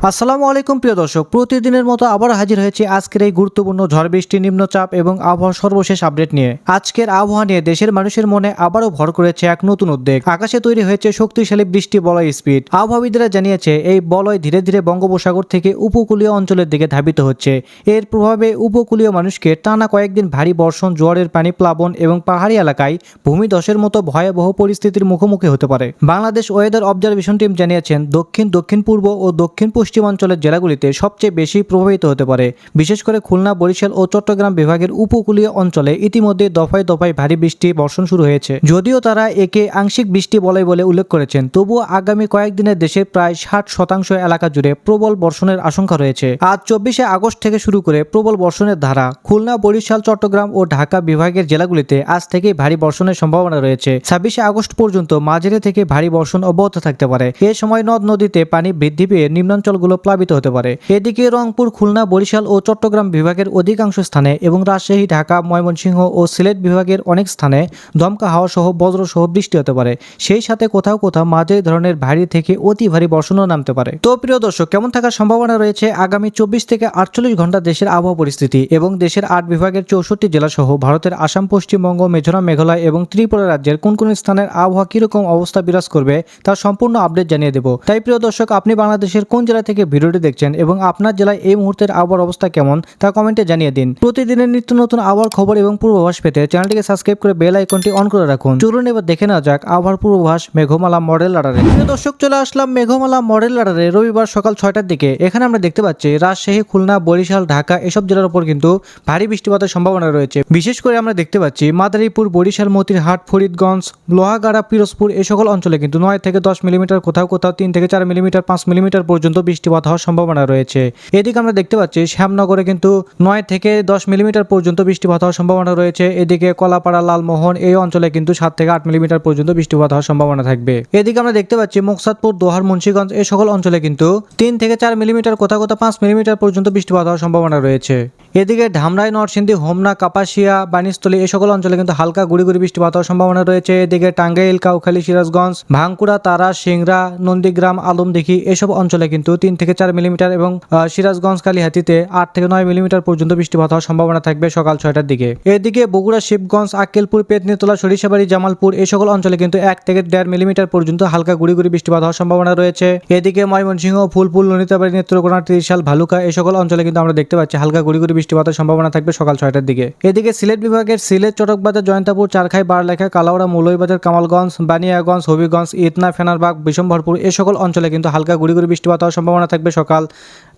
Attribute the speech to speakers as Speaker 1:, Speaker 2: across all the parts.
Speaker 1: আসসালামু আলাইকুম প্রিয় দর্শক, প্রতিদিনের মতো আবার হাজির হয়েছে আজকের এই গুরুত্বপূর্ণ ঝড় বৃষ্টি, নিম্নচাপ এবং আবহাওয়ার সর্বশেষ আপডেট নিয়ে। আজকের আবহাওয়া নিয়ে দেশের মানুষের মনে আবারও ভর করেছে এক নতুন উদ্বেগ। আকাশে তৈরি হয়েছে শক্তিশালী বৃষ্টি বলয় স্পিড। আবহাওয়াবিদরা জানিয়েছে এই বলয় ধীরে ধীরে বঙ্গোপসাগর থেকে উপকূলীয় অঞ্চলের দিকে ধাবিত হচ্ছে। এর প্রভাবে উপকূলীয় মানুষকে টানা কয়েকদিন ভারী বর্ষণ, জোয়ারের পানি, প্লাবন এবং পাহাড়ি এলাকায় ভূমিধসের মতো ভয়াবহ পরিস্থিতির মুখোমুখি হতে পারে। বাংলাদেশ ওয়েদার অবজারভেশন টিম জানিয়েছেন দক্ষিণ পূর্ব ও দক্ষিণ পশ্চিমাঞ্চলের জেলাগুলিতে সবচেয়ে বেশি প্রভাবিত হতে পারে। বিশেষ করে খুলনা, বরিশাল ও চট্টগ্রাম বিভাগের উপকূলীয় অঞ্চলে ইতিমধ্যে দফায় দফায় ভারী বৃষ্টি বর্ষণ শুরু হয়েছে। যদিও তারা একে আংশিক বৃষ্টি বলয় বলে উল্লেখ করেছেন, তবুও আগামী কয়েকদিনে দেশের প্রায় 60% এলাকা জুড়ে প্রবল বর্ষণের আশঙ্কা রয়েছে। আজ 24শে আগস্ট থেকে শুরু করে প্রবল বর্ষণের ধারা খুলনা, বরিশাল, চট্টগ্রাম ও ঢাকা বিভাগের জেলাগুলিতে আজ থেকেই ভারী বর্ষণের সম্ভাবনা রয়েছে। 26শে আগস্ট পর্যন্ত মাঝারি থেকে ভারী বর্ষণ অব্যাহত থাকতে পারে। এ সময় নদ নদীতে পানি বৃদ্ধি পেয়ে নিম্নাঞ্চলগুলো প্লাবিত হতে পারে। এদিকে রংপুর, খুলনা, বরিশাল ও চট্টগ্রাম বিভাগের অধিকাংশ স্থানে এবং রাজশাহী, ঢাকা, ময়মনসিংহ ও সিলেট বিভাগের অনেক স্থানে দমকা হাওয়া সহ বজ্র সহ বৃষ্টি হতে পারে। সেই সাথে কোথাও কোথাও মাঝারি ধরনের ভারী থেকে অতি ভারী বর্ষণও নামতে পারে। তো প্রিয় দর্শক, কেমন থাকার সম্ভাবনা রয়েছে আগামী 24 থেকে 48 ঘন্টা দেশের আবহাওয়া পরিস্থিতি এবং দেশের 8 বিভাগের 64 জেলা সহ ভারতের আসাম, পশ্চিমবঙ্গ, মিজোরাম, মেঘালয় এবং ত্রিপুরা রাজ্যের কোন কোন স্থানের আবহাওয়া কিরকম অবস্থা বিরাজ করবে তার সম্পূর্ণ আপডেট জানিয়ে দেব। তাই প্রিয় দর্শক, আপনি বাংলাদেশের কোন জেলা থেকে ভিডিওটি দেখছেন এবং আপনার জেলায় এই মুহূর্তের আবহাওয়ার অবস্থা কেমন তা কমেন্টে জানিয়ে দিন। প্রতিদিনের নিত্য নতুন আবহাওয়ার খবর এবং পূর্বাভাস পেতে চ্যানেলটিকে সাবস্ক্রাইব করে বেল আইকনটি অন করে রাখুন। চলুন এবার দেখে নেওয়া যাক আবহাওয়ার পূর্বাভাস মেঘমালা মডেল রাডারে। প্রিয় দর্শক, চলে আসলাম মেঘমালা মডেল রাডারে রবিবার সকাল 6টার দিকে। এখানে আমরা দেখতে পাচ্ছি রাজশাহী, খুলনা, বরিশাল, ঢাকা এসব জেলার উপর কিন্তু ভারী বৃষ্টিপাতের সম্ভাবনা রয়েছে। বিশেষ করে আমরা দেখতে পাচ্ছি মাদারীপুর, বরিশাল, মতিরহাট, ফরিদগঞ্জ, লোহাগাড়া, পিরোজপুর এই সকল অঞ্চলে কিন্তু 9 থেকে 10 মিলিমিটার, কোথাও কোথাও 3 থেকে 4 মিলিমিটার, 5 মিলিমিটার পর্যন্ত বৃষ্টিপাত হওয়ার সম্ভাবনা রয়েছে। এদিকে আমরা দেখতে পাচ্ছি শ্যামনগরে কিন্তু 9 থেকে 10 মিলিমিটার পর্যন্ত বৃষ্টিপাত হওয়ার সম্ভাবনা রয়েছে। এদিকে কলাপাড়া, লালমোহন এই অঞ্চলে কিন্তু 7 থেকে 8 মিলিমিটার পর্যন্ত বৃষ্টিপাত হওয়ার সম্ভাবনা থাকবে। এদিকে আমরা দেখতে পাচ্ছি মুকসাদপুর, দোহার, মুন্সিগঞ্জ এই সকল অঞ্চলে কিন্তু 3 থেকে 4 মিলিমিটার, কোথাও কোথাও 5 মিলিমিটার পর্যন্ত বৃষ্টিপাত হওয়ার সম্ভাবনা রয়েছে। এদিকে ধামরাই, নরসিংদী, হোমনা, কাপাসিয়া, বানিস্থলী এই সকল অঞ্চলে কিন্তু হালকা গুড়ি গুড়ি বৃষ্টিপাত হওয়ার সম্ভাবনা রয়েছে। এদিকে টাঙ্গাইল, কাউখালী, সিরাজগঞ্জ, ভাঙ্কুড়া, তারা, সিংড়া, নন্দীগ্রাম, আলমদিঘি এসব অঞ্চলে কিন্তু 3 থেকে 4 মিলিমিটার এবং সিরাজগঞ্জ, কালিহাতীতে 8 থেকে 9 মিলিমিটার পর্যন্ত বৃষ্টিপাত হওয়ার সম্ভাবনা থাকবে সকাল 6টার দিকে। এদিকে বগুড়া, শিবগঞ্জ, আক্কেলপুর, পেতনিতলা, সরিষাবাড়ি, জামালপুর এই সকল অঞ্চলে কিন্তু 1 থেকে 1.5 মিলিমিটার পর্যন্ত হালকা গুড়ি গুড়ি বৃষ্টিপাত হওয়ার সম্ভাবনা রয়েছে। এদিকে ময়মনসিংহ, ফুলপুর, ললিতাবাড়ি, নেত্রকোনা, ত্রিশাল, ভালুকা এই সকল অঞ্চলে কিন্তু আমরা দেখতে পাচ্ছি হালকা গুড়ি গুড়ি বৃষ্টিপাতের সম্ভাবনা থাকবে সকাল 6টার দিকে। এদিকে সিলেট বিভাগের সিলেট, চটকবাজার, জয়ন্তাপুর, চারখাই, বারলেখা, কালাউড়া, মৌলভীবাজার, কামালগঞ্জ, বানিয়াগঞ্জ, হবিগঞ্জ, ইতনা, ফেনারবাগ, বিশম্ভরপুর এই সকল অঞ্চলে কিন্তু হালকা গুড়ি গুড়ি বৃষ্টিপাত হওয়ার সম্ভাবনা থাকবে সকাল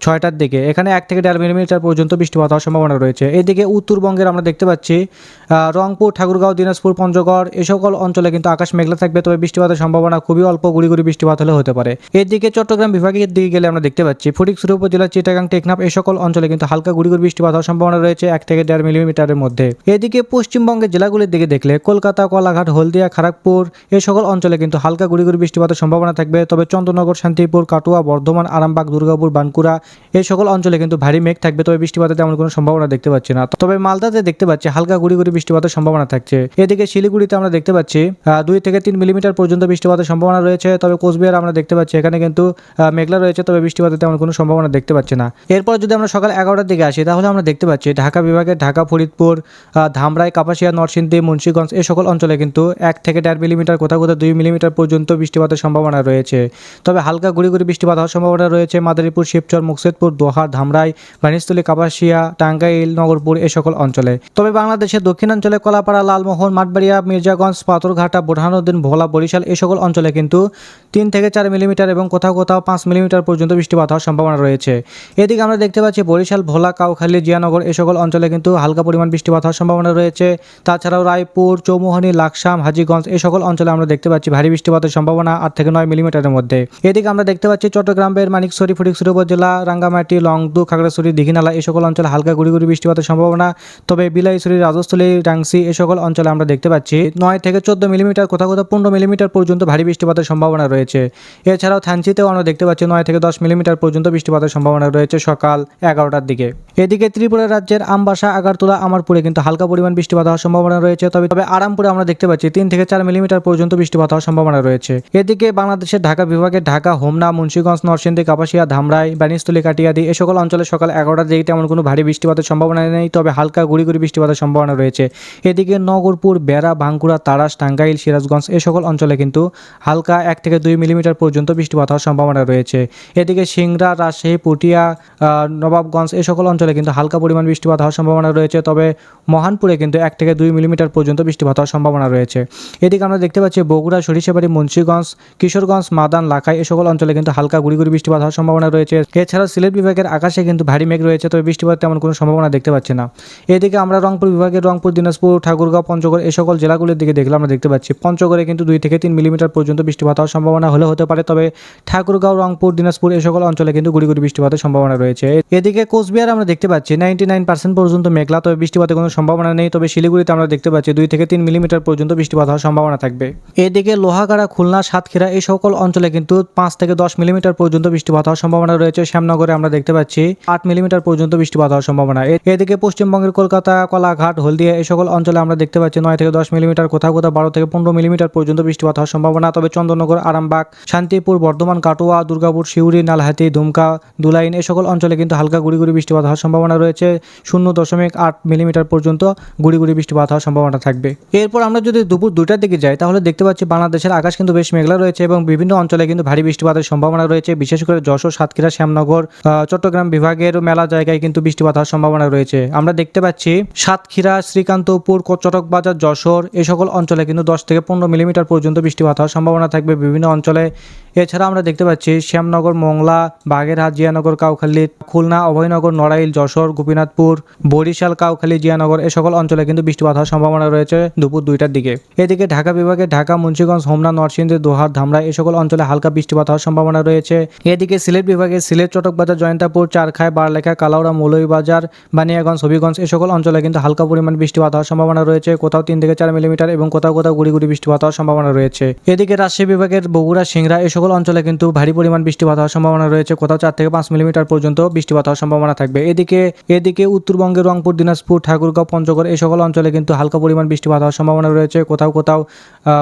Speaker 1: 6টার দিকে। এখানে 1 থেকে 1.5 মিলিমিটার পর্যন্ত বৃষ্টিপাত হওয়ার সম্ভাবনা রয়েছে। এদিকে উত্তরবঙ্গের আমরা দেখতে পাচ্ছি রংপুর, ঠাকুরগাঁও, দিনাজপুর, পঞ্চগড় এই সকল অঞ্চলে কিন্তু আকাশ মেঘলা থাকবে, তবে বৃষ্টিপাতের সম্ভাবনা খুবই অল্প, গুড়ি গুড়ি বৃষ্টিপাত হলে হতে পারে। এদিকে চট্টগ্রাম বিভাগের দিকে গেলে আমরা দেখতে পাচ্ছি ফটিকছড়ি উপজেলা, চিটাগাং, টেকনাফ এই সকল অঞ্চলে কিন্তু হালকা গুড়ি গুড়ি বৃষ্টিপাত হওয়ার সম্ভাবনা রয়েছে 1 থেকে 1.5 মিলিমিটারের মধ্যে। এদিকে পশ্চিমবঙ্গের জেলাগুলির দিকে দেখলে কলকাতা, কোলাঘাট, হলদিয়া, খড়গপুর এই সকল অঞ্চলে কিন্তু হালকা গুড়ি গুড়ি বৃষ্টিপাতের সম্ভাবনা থাকবে, তবে চন্দ্রনগর, শান্তিপুর, কাটুয়া, বর্ধমান, আরামবাগ, দুর্গাপুর, বানকুড়া এই সকল অঞ্চলে কিন্তু ভারী মেঘ থাকবে, তবে বৃষ্টিপাতের তেমন কোনো সম্ভাবনা দেখতে পাচ্ছি না। তবে মালদাতে দেখতে পাচ্ছি হালকা গুড়ি গুড়ি বৃষ্টিপাতের সম্ভাবনা থাকছে। এদিকে শিলিগুড়িতে আমরা দেখতে পাচ্ছি 2 থেকে 3 মিলিমিটার পর্যন্ত বৃষ্টিপাতের সম্ভাবনা রয়েছে, তবে কোচবিহার আমরা দেখতে পাচ্ছি এখানে কিন্তু মেঘলা রয়েছে, তবে বৃষ্টিপাতের তেমন কোনো সম্ভাবনা দেখতে পাচ্ছি না। এরপর যদি আমরা সকাল 11টার দিকে আসি তাহলে আমরা দেখতে পাচ্ছি ঢাকা বিভাগের ঢাকা, ফরিদপুর, ধামরাই, কাপাসিয়া, নরসিংদী, মুন্সিগঞ্জ এই সকল অঞ্চলে কিন্তু 1 থেকে 1.5 মিলিমিটার, কোথাও কোথাও 2 মিলিমিটার পর্যন্ত বৃষ্টিপাতের সম্ভাবনা রয়েছে, তবে হালকা গুড়ি গুড়ি বৃষ্টিপাত হওয়ার সম্ভাবনা রয়েছে মাদারীপুর, শিবচর, মুকসেদপুর, দোহার, ধামরাই, বানিস্থলী, কাপাসিয়া, টাঙ্গাইল, নগরপুর এই সকল অঞ্চলে। তবে বাংলাদেশের দক্ষিণাঞ্চলে কলাপাড়া, লালমোহন, মাঠবাড়িয়া, মির্জাগঞ্জ, পাথরঘাটা, বোরহানুদ্দিন, ভোলা, বরিশাল এই সকল অঞ্চলে কিন্তু 3 থেকে 4 মিলিমিটার এবং কোথাও কোথাও 5 মিলিমিটার পর্যন্ত বৃষ্টিপাত হওয়ার সম্ভাবনা রয়েছে। এদিকে আমরা দেখতে পাচ্ছি বরিশাল, ভোলা, কাউখালী, জিয়ানগর এই সকল অঞ্চলে কিন্তু হালকা পরিমাণ বৃষ্টিপাত হওয়ার সম্ভাবনা রয়েছে। তাছাড়াও রায়পুর, চৌমুহনী, লাকসাম, হাজীগঞ্জ এই সকল অঞ্চলে আমরা দেখতে পাচ্ছি ভারী বৃষ্টিপাতের সম্ভাবনা 8 থেকে 9 মিলিমিটারের মধ্যে। এদিকে আমরা দেখতে পাচ্ছি চট্টগ্রামের মানিকছড়ি, ফটিকছড়ি উপজেলা, রাঙ্গামাটি, লংদু, খাগড়াছড়ি, দীঘিনালা এই সকল অঞ্চলে হালকা গুড়ি গুড়ি বৃষ্টিপাতের সম্ভাবনা, তবে বিলাইছড়ি, রাজস্থলী, ডাংসি এই সকল অঞ্চলে আমরা দেখতে পাচ্ছি 9 থেকে 14 মিলিমিটার, কোথাও কোথাও 15 মিলিমিটার পর্যন্ত ভারী বৃষ্টিপাতের সম্ভাবনা রয়েছে। রয়েছে। এছাড়াও থানচিতেও আমরা দেখতে পাচ্ছি 9 থেকে 10 মিলিমিটার পর্যন্ত বৃষ্টিপাতের সম্ভাবনা রয়েছে সকাল 11টার দিকে। এদিকে ত্রিপুরা রাজ্যের আমবাসা, আগারতলা, আমারপুরে কিন্তু হালকা পরিমাণ বৃষ্টিপাত হওয়ার সম্ভাবনা রয়েছে। তবে আরামপুরে আমরা দেখতে পাচ্ছি 3 থেকে 4 মিলিমিটার পর্যন্ত বৃষ্টিপাত হওয়ার সম্ভাবনা রয়েছে। এদিকে বাংলাদেশের ঢাকা বিভাগের ঢাকা, হোমনা, মুন্সিগঞ্জ, নরসিংদী, কাপাসিয়া, ধামরাই, বানিয়াচং, কাটিয়াদি এই সকল অঞ্চলে সকাল 11টার দিকে তেমন কোনো ভারী বৃষ্টিপাতের সম্ভাবনা নেই, তবে হালকা গুড়ি বৃষ্টিপাতের সম্ভাবনা রয়েছে। এদিকে নগরপুর, বেড়া, বাঁকুড়া, তাড়াশ, টাঙ্গাইল, সিরাজগঞ্জ এই সকল অঞ্চলে কিন্তু হালকা 1 থেকে 2 মিলিমিটার পর্যন্ত বৃষ্টিপাত হওয়ার সম্ভাবনা রয়েছে। এদিকে সিংড়া, রাজশাহী, পুঠিয়া, নবাবগঞ্জ এই সকল অঞ্চলে কিন্তু হালকা পরিমাণ বৃষ্টিপাত হওয়ার সম্ভাবনা রয়েছে, তবে মহানপুরে কিন্তু 1 থেকে 2 মিলিমিটার পর্যন্ত বৃষ্টিপাত হওয়ার সম্ভাবনা রয়েছে। এদিকে আমরা দেখতে পাচ্ছি বগুড়া, সরিষাবাড়ি, মুন্সিগঞ্জ, কিশোরগঞ্জ, মাদান, লাখাই এই সকল অঞ্চলে কিন্তু হালকা গুড়ি বৃষ্টিপাত হওয়ার সম্ভাবনা রয়েছে। এছাড়াও সিলেট বিভাগের আকাশে কিন্তু ভারী মেঘ রয়েছে, তবে বৃষ্টিপাত তেমন কোনো সম্ভাবনা দেখতে পাচ্ছি না। এদিকে আমরা রংপুর বিভাগের রংপুর, দিনাজপুর, ঠাকুরগাঁও, পঞ্চগড় এই সকল জেলাগুলির দিকে দেখলে আমরা দেখতে পাচ্ছি পঞ্চগড়ে কিন্তু 2 থেকে 3 মিলিমিটার পর্যন্ত বৃষ্টিপাত হওয়ার সম্ভাবনা হতে পারে, তবে ঠাকুরগাঁও, রংপুর, দিনাজপুর এই সকল অঞ্চলে কিন্তু গুড়ি বৃষ্টিপাতের সম্ভাবনা রয়েছে। এদিকে কোচবিহার আমরা দেখতে পাচ্ছি 99% পর্যন্ত মেঘলা, তবে বৃষ্টিপাতের কোনো সম্ভাবনা নেই, তবে শিলিগুড়িতে আমরা দেখতে পাচ্ছি 2 থেকে 3 মিলিমিটার পর্যন্ত বৃষ্টিপাত হওয়ার সম্ভাবনা থাকবে। এদিকে লোহাগাড়া, খুলনা, সাতক্ষীরা এই সকল অঞ্চলে কিন্তু 5 থেকে 10 মিলিমিটার পর্যন্ত বৃষ্টিপাত হওয়ার সম্ভাবনা রয়েছে। শ্যামনগরে আমরা দেখতে পাচ্ছি 8 মিলিমিটার পর্যন্ত বৃষ্টিপাত হওয়ার সম্ভাবনা। এদিকে পশ্চিমবঙ্গের কলকাতা, কলাঘাট, হলদিয়া এই সকল অঞ্চলে আমরা দেখতে পাচ্ছি 9 থেকে 10 মিলিমিটার, কোথাও 12 থেকে 15 মিলিমিটার পর্যন্ত বৃষ্টিপাত হওয়ার সম্ভাবনা, তবে চন্দননগর, আরামবাগ, শান্তিপুর, বর্ধমান, কাটোয়া, দুর্গাপুর, সিউড়ি, নালহাতি, দুমকা, দুলাইন এই সকল অঞ্চলে কিন্তু হালকা গুড়ি বৃষ্টিপাত হওয়ার সম্ভাবনা রয়েছে। 0.8 মিলিমিটার পর্যন্ত গুড়ি বৃষ্টিপাত হওয়ার সম্ভাবনা থাকবে। এরপর আমরা যদি দুপুর 2টার দিকে যাই তাহলে দেখতে পাচ্ছি বাংলাদেশের আকাশ কিন্তু বেশ মেঘলা রয়েছে এবং বিভিন্ন অঞ্চলে কিন্তু ভারী বৃষ্টিপাতের সম্ভাবনা রয়েছে। বিশেষ করে যশোর, সাতক্ষীরা, শ্যামনগর, চট্টগ্রাম বিভাগের মেলা জায়গায় কিন্তু বৃষ্টিপাত হওয়ার সম্ভাবনা রয়েছে। আমরা দেখতে পাচ্ছি সাতক্ষীরা, শ্রীকান্তপুর, চটকবাজার, যশোর এই সকল অঞ্চলে কিন্তু 10 থেকে 15 মিলিমিটার পর্যন্ত বৃষ্টিপাত হওয়ার সম্ভাবনা থাকবে বিভিন্ন অঞ্চলে। এছাড়া আমরা দেখতে পাচ্ছি শ্যামনগর, মংলা, বাগেরহাট, জিয়ানগর, কাউখালী, খুলনা, অভয়নগর, নড়াইল, যশোর, গোপীনাথপুর, বরিশাল, কাউখালী, জিয়ানগর এই সকল অঞ্চলে কিন্তু বৃষ্টিপাত হওয়ার সম্ভাবনা রয়েছে দুপুর 2টার দিকে। এদিকে ঢাকা বিভাগে ঢাকা, মুন্সিগঞ্জ, হোমনা, নরসিংদী, দোহার, ধামরা এই সকল অঞ্চলে হালকা বৃষ্টিপাত হওয়ার সম্ভাবনা রয়েছে। এদিকে সিলেট বিভাগে সিলেট, চটকবাজার, জয়ন্তাপুর, চারখাই, বারলেখা, কালাউড়া, মৌলভীবাজার, বানিয়াগঞ্জ, হবিগঞ্জ এই সকল অঞ্চলে কিন্তু হালকা পরিমাণ বৃষ্টিপাত হওয়ার সম্ভাবনা রয়েছে, কোথাও 3 থেকে 4 মিলিমিটার এবং কোথাও গুড়ি বৃষ্টিপাত হওয়ার সম্ভাবনা রয়েছে। এদিকে রাজশাহী বিভাগের বগুড়া, সিংড়া এই সকল অঞ্চলে কিন্তু ভারী পরিমাণ বৃষ্টিপাত হওয়ার সম্ভাবনা রয়েছে, কোথাও 4 থেকে 5 মিলিমিটার পর্যন্ত বৃষ্টিপাত হওয়ার সম্ভাবনা থাকবে। এদিকে উত্তরবঙ্গের রংপুর, দিনাজপুর, ঠাকুরগাঁও, পঞ্চগড় এই সকল অঞ্চলে কিন্তু হালকা পরিমাণ বৃষ্টিপাত হওয়ার সম্ভাবনা রয়েছে, কোথাও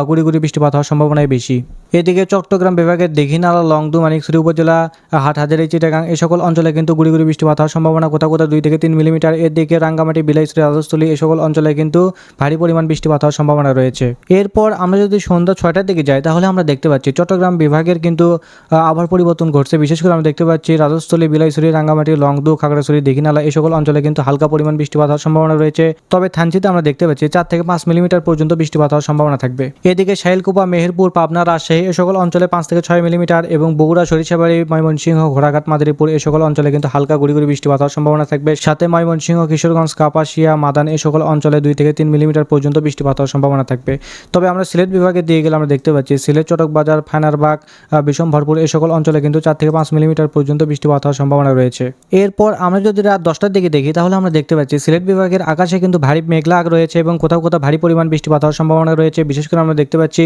Speaker 1: গুড়ি বৃষ্টিপাত হওয়ার সম্ভাবনাই বেশি। এদিকে চট্টগ্রাম বিভাগের দীঘিনালা, লংদু, মানিকছড়ি উপজেলা, হাটহাজারী, চিটাগাং এই সকল অঞ্চলে কিন্তু গুড়ি বৃষ্টিপাত হওয়ার সম্ভাবনা, কোথাও 2 থেকে 3 মিলিমিটার। এদিকে রাঙ্গামাটি, বিলাইছড়ি, রাজস্থলী এই সকল অঞ্চলে কিন্তু ভারী পরিমাণ বৃষ্টিপাত হওয়ার সম্ভাবনা রয়েছে। এরপর আমরা যদি সন্ধ্যা 6টার দিকে যাই তাহলে আমরা দেখতে পাচ্ছি চট্টগ্রাম বিভাগের কিন্তু আবার পরিবর্তন ঘটছে। বিশেষ করে আমরা দেখতে পাচ্ছি রাজস্থলী, বিলাইছড়ি, রাঙ্গামাটি, লংদু, খাগড়াছড়ি, দীঘিনালা এই সকল অঞ্চলে কিন্তু হালকা পরিমাণ বৃষ্টিপাত হওয়ার সম্ভাবনা রয়েছে, তবে থানচিতে আমরা দেখতে পাচ্ছি 4 থেকে 5 মিলিমিটার পর্যন্ত বৃষ্টিপাত হওয়ার সম্ভাবনা থাকবে। এদিকে শাইলকুপা, মেহেরপুর, পাবনা, রাজশাহী এই সকল অঞ্চলে 5 থেকে 6 মিলিমিটার এবং বগুড়া, সরিষাবাড়ি, ময়মনসিংহ, ঘোড়াঘাট, মাদারীপুর এই সকল অঞ্চলে কিন্তু হালকা গুড়ি বৃষ্টিপাত হওয়ার সম্ভাবনা থাকবে। সাথে ময়মনসিংহ, কিশোরগঞ্জ, কাপাসিয়া, মাদান এই সকল অঞ্চলে 2 থেকে 3 মিলিমিটার পর্যন্ত বৃষ্টিপাত হওয়ার সম্ভাবনা থাকবে। তবে আমরা সিলেট বিভাগে দিয়ে গেলে আমরা দেখতে পাচ্ছি সিলেট, চটকবাজার, ফাইনারবাগ, বিশম্ভরপুর এই সকল অঞ্চলে কিন্তু 4 থেকে 5 মিলিমিটার পর্যন্ত বৃষ্টিপাত হওয়ার সম্ভাবনা রয়েছে। এরপর আমরা যদি রাত 10টার দিকে দেখি তাহলে আমরা দেখতে পাচ্ছি সিলেট বিভাগের আকাশে কিন্তু ভারী মেঘলা রয়েছে এবং কোথাও ভারী পরিমাণ বৃষ্টিপাত হওয়ার সম্ভাবনা রয়েছে। বিশেষ করে আমরা দেখতে পাচ্ছি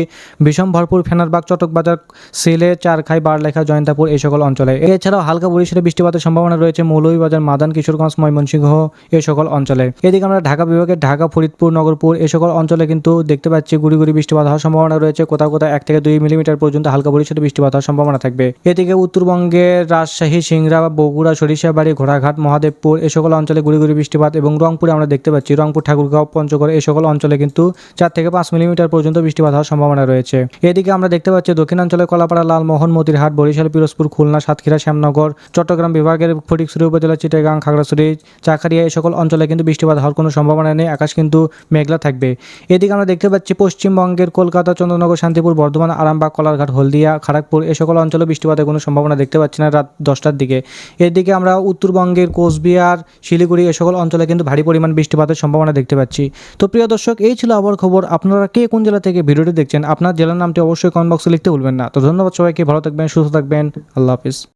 Speaker 1: বিশম্ভরপুর, ফেনারবাগ, চটকবাজার, সিলেট, চারখাই, বারলেখা, জয়ন্তাপুর এই সকল অঞ্চলে। এছাড়াও হালকা বরিশালে বৃষ্টিপাতের সম্ভাবনা রয়েছে মৌলভীবাজার, মাদান, কিশোরগঞ্জ, ময়মনসিংহ এই সকল অঞ্চলে। এদিকে আমরা ঢাকা বিভাগের ঢাকা, ফরিদপুর, নগরপুর এই সকল অঞ্চলে কিন্তু দেখতে পাচ্ছি গুড়ি বৃষ্টিপাত হওয়ার সম্ভাবনা রয়েছে, কোথাও 1 থেকে 2 মিলিমিটার পর্যন্ত হালকা বরিশালে বৃষ্টিপাত হওয়ার সম্ভাবনা থাকবে। এদিকে উত্তরবঙ্গের রাজশাহী, সিংড়া, বগুড়া, সরিষাবাড়ি, ঘোড়াঘাট, মহাদেবপুর এই সকল অঞ্চলে গুড়ি বৃষ্টিপাত এবং রংপুরে আমরা দেখতে পাচ্ছি রংপুর, ঠাকুরগাঁও, পঞ্চগড় এই সকল অঞ্চলে কিন্তু 4 থেকে 5 মিলিমিটার পর্যন্ত বৃষ্টিপাত হওয়ার সম্ভাবনা রয়েছে। এদিকে আমরা দেখতে পাচ্ছি দক্ষিণাঞ্চলে কলাপাড়া, লালমোহন, মতিরহাট, বরিশাল, পিরোজপুর, খুলনা, সাতক্ষীরা, শ্যামনগর, চট্টগ্রাম বিভাগের ফটিকছড়ি উপজেলা, চিটাগাং, খাগড়াছড়ি, চাকারিয়া এই সকল অঞ্চলে কিন্তু বৃষ্টিপাত হওয়ার কোনো সম্ভাবনা নেই, আকাশ কিন্তু মেঘলা থাকবে। এদিকে আমরা দেখতে পাচ্ছি পশ্চিমবঙ্গের কলকাতা, চন্দ্রনগর, শান্তিপুর, বর্ধমান, আরামবাগ, কলারঘাট, হলদিয়া, খড়গপুর এই সকল অঞ্চলে বৃষ্টিপাতের কোনো সম্ভাবনা দেখতে পাচ্ছি না রাত 10টার দিকে। এদিকে আমরা উত্তরবঙ্গের কোচবিহার, শিলিগুড়ি এই সকল অঞ্চলে কিন্তু ভারী পরিমাণ বৃষ্টিপাতের সম্ভাবনা দেখতে পাচ্ছি। তো প্রিয় দর্শক, এই ছিল আবহাওয়ার খবর। আপনারা কে কোন জেলা থেকে ভিডিওটি দেখছেন আপনার জেলার নামটি অবশ্যই কমেন্ট বক্সে লিখতে ভুলবেন না। তো ধন্যবাদ সবাইকে, ভালো থাকবেন, সুস্থ থাকবেন, আল্লাহ হাফিজ।